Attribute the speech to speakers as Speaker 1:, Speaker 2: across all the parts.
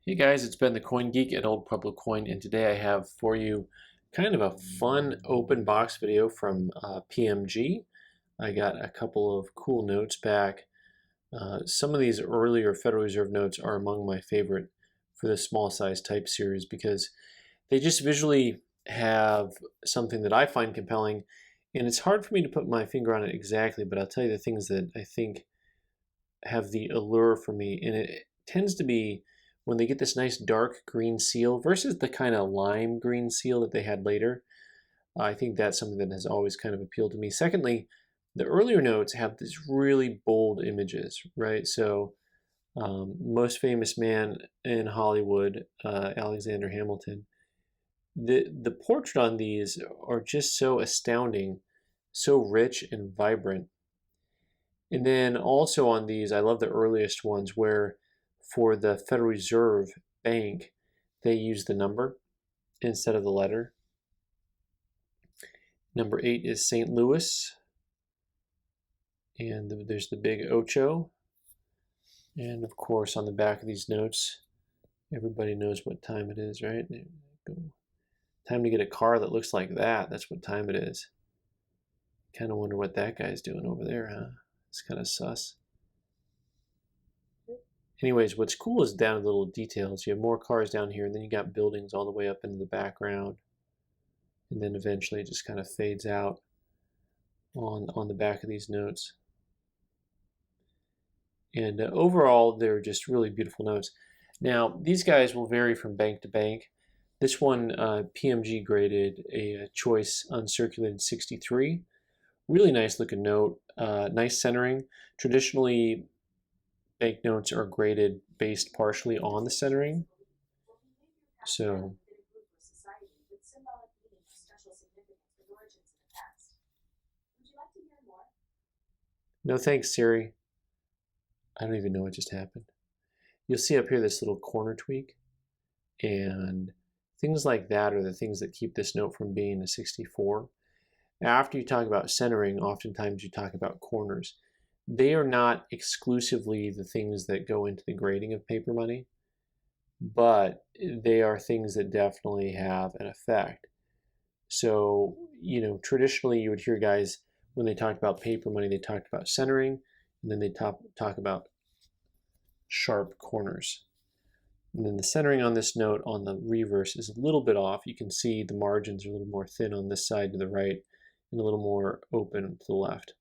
Speaker 1: Hey guys, it's Ben the Coin Geek at Old Pueblo Coin, and today I have for you kind of a fun open box video from PMG. I got a couple of cool notes back. Some of these earlier Federal Reserve notes are among my favorite for the small size type series because they just visually have something that I find compelling, and it's hard for me to put my finger on it exactly, but I'll tell you the things that I think have the allure for me, and it tends to be when they get this nice dark green seal versus the kind of lime green seal that they had later. I think that's something that has always kind of appealed to me. Secondly, the earlier notes have these really bold images, right? So most famous man in Hollywood, Alexander Hamilton, the portrait on these are just so astounding, so rich and vibrant. And then also on these, I love the earliest ones where for the Federal Reserve Bank, they use the number instead of the letter. Number 8 is St. Louis. And there's the big Ocho. And of course, on the back of these notes, everybody knows what time it is, right? Time to get a car that looks like that. That's what time it is. Kind of wonder what that guy's doing over there, huh? It's kind of sus. Anyways, what's cool is down to the little details. You have more cars down here, and then you got buildings all the way up into the background. And then eventually it just kind of fades out on the back of these notes. And overall, they're just really beautiful notes. Now, these guys will vary from bank to bank. This one, PMG graded a choice uncirculated 63. Really nice looking note, nice centering. Traditionally, banknotes are graded based partially on the centering. So, no thanks, Siri. I don't even know what just happened. You'll see up here this little corner tweak, and things like that are the things that keep this note from being a 64. After you talk about centering, oftentimes you talk about corners. They are not exclusively the things that go into the grading of paper money, but they are things that definitely have an effect. So, traditionally you would hear guys, when they talked about paper money, they talked about centering, and then they talk about sharp corners. And then the centering on this note on the reverse is a little bit off. You can see the margins are a little more thin on this side to the right and a little more open to the left.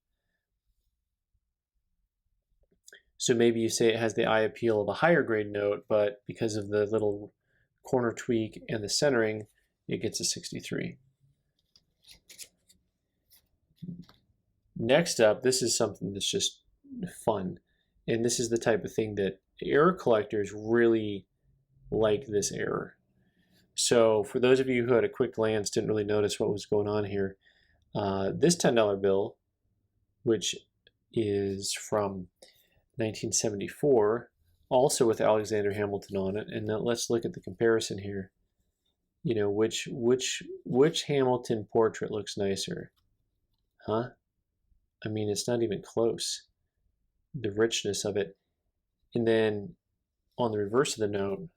Speaker 1: So maybe you say it has the eye appeal of a higher grade note, but because of the little corner tweak and the centering, it gets a 63. Next up, this is something that's just fun. And this is the type of thing that error collectors really like, this error. So for those of you who had a quick glance, didn't really notice what was going on here, this $10 bill, which is from 1974, also with Alexander Hamilton on it. And now let's look at the comparison here. Which Hamilton portrait looks nicer? Huh? I mean, it's not even close. The richness of it. And then on the reverse of the note,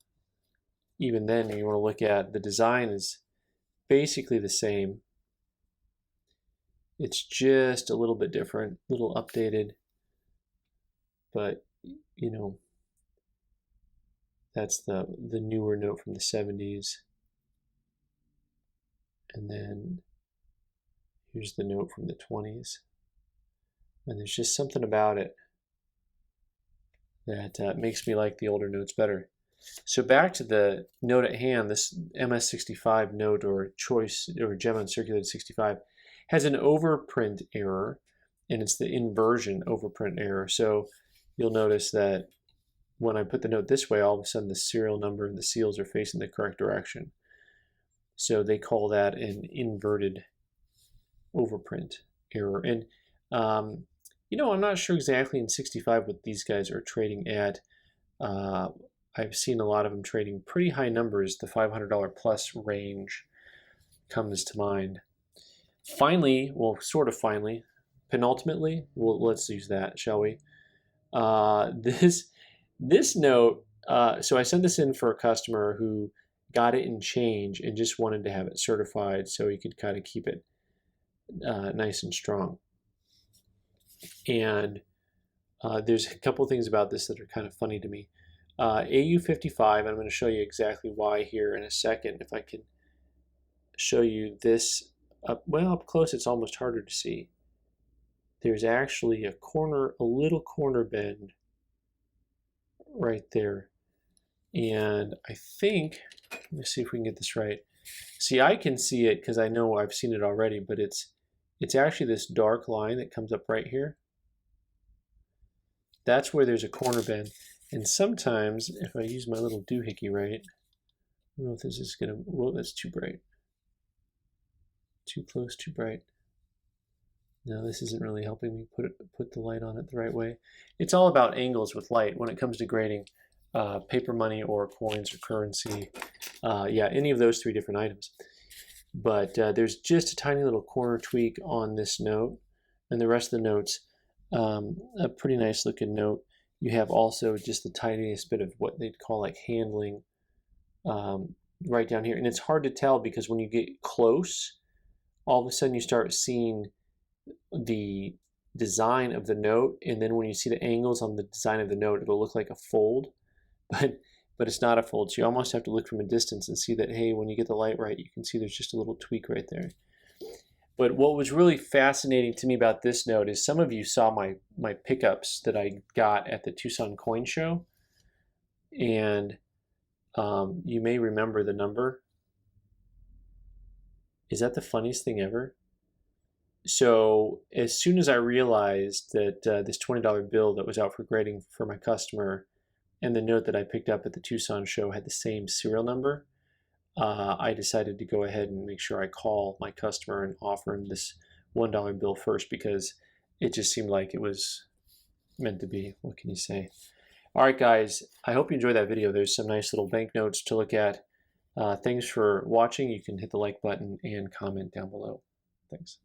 Speaker 1: even then you want to look at the design is basically the same. It's just a little bit different, a little updated. But, that's the newer note from the 70s. And then here's the note from the 20s. And there's just something about it that makes me like the older notes better. So back to the note at hand, this MS65 note or choice or gem uncirculated 65 has an overprint error, and it's the inversion overprint error. So you'll notice that when I put the note this way, all of a sudden the serial number and the seals are facing the correct direction. So they call that an inverted overprint error. And I'm not sure exactly in 65 what these guys are trading at. I've seen a lot of them trading pretty high numbers. The $500 plus range comes to mind. Finally, well, sort of finally, penultimately, let's use that, shall we? This note So I sent this in for a customer who got it in change and just wanted to have it certified so he could kind of keep it nice and strong. And there's a couple things about this that are kind of funny to me. AU55, and I'm going to show you exactly why here in a second. If I can show you this up close, it's almost harder to see. There's actually a little corner bend right there. And I think, let me see if we can get this right. See, I can see it because I know I've seen it already, but it's actually this dark line that comes up right here. That's where there's a corner bend. And sometimes, if I use my little doohickey right, I don't know if this is gonna, whoa, that's too bright. Too close, too bright. No, this isn't really helping me put the light on it the right way. It's all about angles with light when it comes to grading paper money or coins or currency. Yeah, any of those three different items. But there's just a tiny little corner tweak on this note, and the rest of the notes, a pretty nice looking note. You have also just the tiniest bit of what they'd call like handling right down here. And it's hard to tell because when you get close, all of a sudden you start seeing the design of the note, and then when you see the angles on the design of the note, it'll look like a fold, but it's not a fold. So you almost have to look from a distance and see that, hey, when you get the light right, you can see there's just a little tweak right there. But what was really fascinating to me about this note is some of you saw my pickups that I got at the Tucson Coin Show, and you may remember the number. Is that the funniest thing ever? So as soon as I realized that this $20 bill that was out for grading for my customer and the note that I picked up at the Tucson show had the same serial number, I decided to go ahead and make sure I call my customer and offer him this $1 bill first, because it just seemed like it was meant to be. What can you say? All right, guys, I hope you enjoyed that video. There's some nice little banknotes to look at. Thanks for watching. You can hit the like button and comment down below. Thanks.